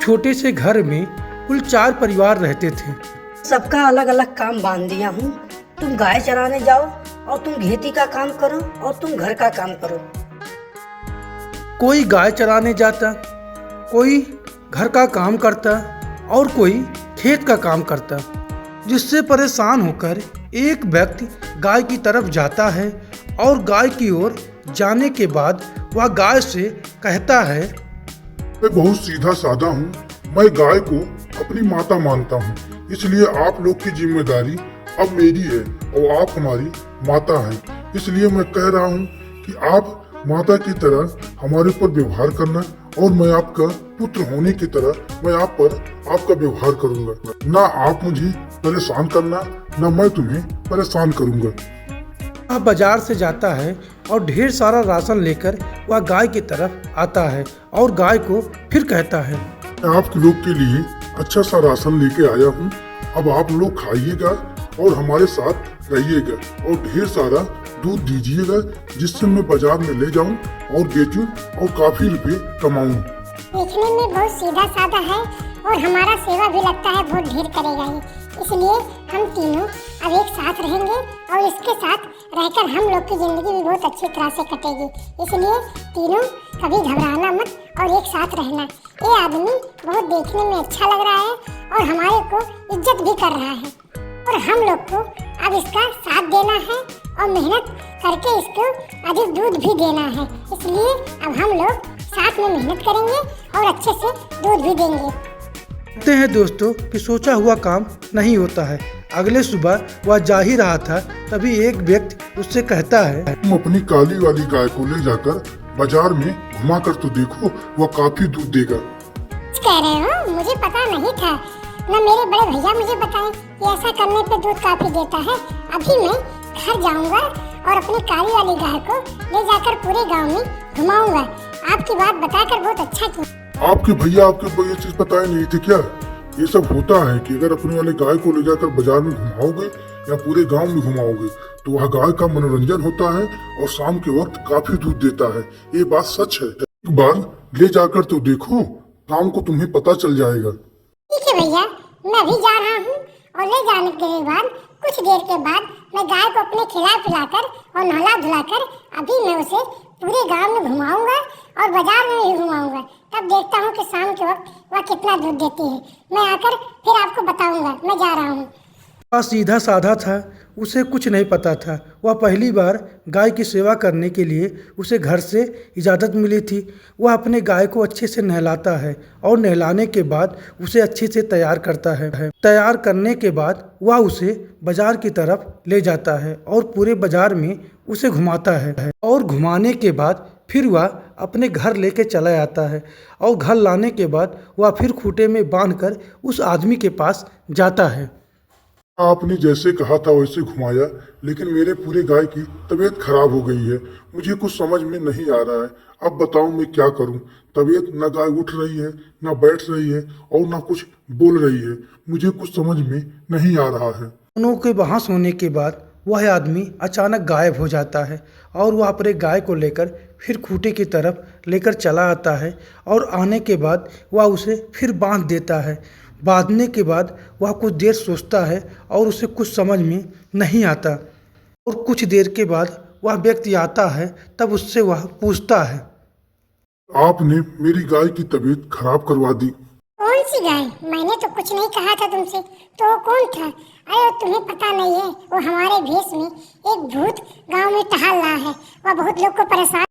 छोटे से घर में कुल 4 परिवार रहते थे। सबका अलग अलग काम बांध दिया हूँ। तुम गाय चराने जाओ और तुम खेती का काम करो और तुम घर का काम करो। कोई गाय चराने जाता, कोई घर का काम करता और कोई खेत का काम करता। जिससे परेशान होकर एक व्यक्ति गाय की तरफ जाता है और गाय की ओर जाने के बाद वह गाय से कहता है, मैं बहुत सीधा साधा हूँ। मैं गाय को अपनी माता मानता हूँ, इसलिए आप लोग की जिम्मेदारी अब मेरी है और आप हमारी माता हैं। इसलिए मैं कह रहा हूँ कि आप माता की तरह हमारे ऊपर व्यवहार करना और मैं आपका पुत्र होने की तरह मैं आप पर आपका व्यवहार करूँगा। ना आप मुझे परेशान करना, ना मैं तुम्हें परेशान करूँगा। वह बाजार से जाता है और ढेर सारा राशन लेकर वह गाय की तरफ आता है और गाय को फिर कहता है, मैं आप लोग के लिए अच्छा सा राशन लेके आया हूँ। अब आप लोग खाइएगा और हमारे साथ रहिएगा और ढेर सारा दूध दीजिएगा, जिससे मैं बाजार में ले जाऊँ और बेचूं और काफी रुपए कमाऊं। देखने में बहुत सीधा साधा है और हमारा सेवा भी लगता है बहुत ढेर करेगा ये। इसलिए हम तीनों अब एक साथ रहेंगे और इसके साथ रहकर हम लोग की जिंदगी भी बहुत अच्छी तरह से कटेगी। इसलिए तीनों कभी घबराना मत और एक साथ रहना। ये आदमी बहुत देखने में अच्छा लग रहा है और हमारे को इज्जत भी कर रहा है और हम लोग को अब इसका साथ देना है और मेहनत करके इसको अधिक दूध भी देना है। इसलिए अब हम लोग साथ में मेहनत करेंगे और अच्छे से दूध भी देंगे। कहते हैं दोस्तों कि सोचा हुआ काम नहीं होता है। अगले सुबह वह जा ही रहा था, तभी एक व्यक्ति उससे कहता है, तुम अपनी काली वाली गाय को ले जाकर बाजार में घुमा कर तो देखो, वह काफी दूध देगा। कह रहे हो? मुझे पता नहीं था, न मेरे बड़े भैया मुझे बताए कि ऐसा करने पे दूध काफी देता है। अभी मैं घर जाऊंगा और अपनी काली वाली गाय को ले जाकर पूरे गांव में घुमाऊंगा। आपकी बात बताकर बहुत अच्छा किया। आपके भैया आपके ये चीज बताए नहीं थे क्या? ये सब होता है कि अगर अपने वाले गाय को ले जाकर बाजार में घुमाओगे या पूरे गांव में घुमाओगे तो वह गाय का मनोरंजन होता है और शाम के वक्त काफी दूध देता है। ये बात सच है। एक बार ले जाकर तो देखो, शाम को तुम्हें पता चल जाएगा। ठीक है भैया, मैं भी जा रहा हूँ और ले जाने के बाद कुछ देर के बाद मैं गाय को अपने खिला पिलाकर और नहला धुलाकर अभी मैं उसे पूरे गांव में घुमाऊंगा और बाजार में भी घुमाऊंगा। तब देखता हूँ कि शाम के वक्त वह कितना दूध देती है। मैं आकर फिर आपको बताऊंगा। मैं जा रहा हूँ। वह सीधा साधा था, उसे कुछ नहीं पता था। वह पहली बार गाय की सेवा करने के लिए उसे घर से इजाज़त मिली थी। वह अपने गाय को अच्छे से नहलाता है और नहलाने के बाद उसे अच्छे से तैयार करता है। तैयार करने के बाद वह उसे बाजार की तरफ ले जाता है और पूरे बाजार में उसे घुमाता है और घुमाने के बाद फिर वह अपने घर लेके चला आता है और घर लाने के बाद वह फिर खूंटे में बांधकर उस आदमी के पास जाता है। आपने जैसे कहा था वैसे घुमाया, लेकिन मेरे पूरे गाय की तबीयत खराब हो गई है। मुझे कुछ समझ में नहीं आ रहा है। अब बताओ मैं क्या करूं? तबीयत न गाय उठ रही है, न बैठ रही है और न कुछ बोल रही है। मुझे कुछ समझ में नहीं आ रहा है। दोनों के बहस होने के बाद वह आदमी अचानक गायब हो जाता है और वह अपने गाय को लेकर फिर खूंटे की तरफ लेकर चला आता है और आने के बाद वह उसे फिर बांध देता है। बांधने के बाद वह कुछ देर सोचता है और उसे कुछ समझ में नहीं आता और कुछ देर के बाद वह व्यक्ति आता है। तब उससे वह पूछता है, आपने मेरी गाय की तबीयत खराब करवा दी। कौन सी गाय? मैंने तो कुछ नहीं कहा था तुमसे। तो कौन था? अरे तुम्हें पता नहीं है, वो हमारे भेष में एक भूत गांव में टहल रहा है। वह बहुत लोग को परेशान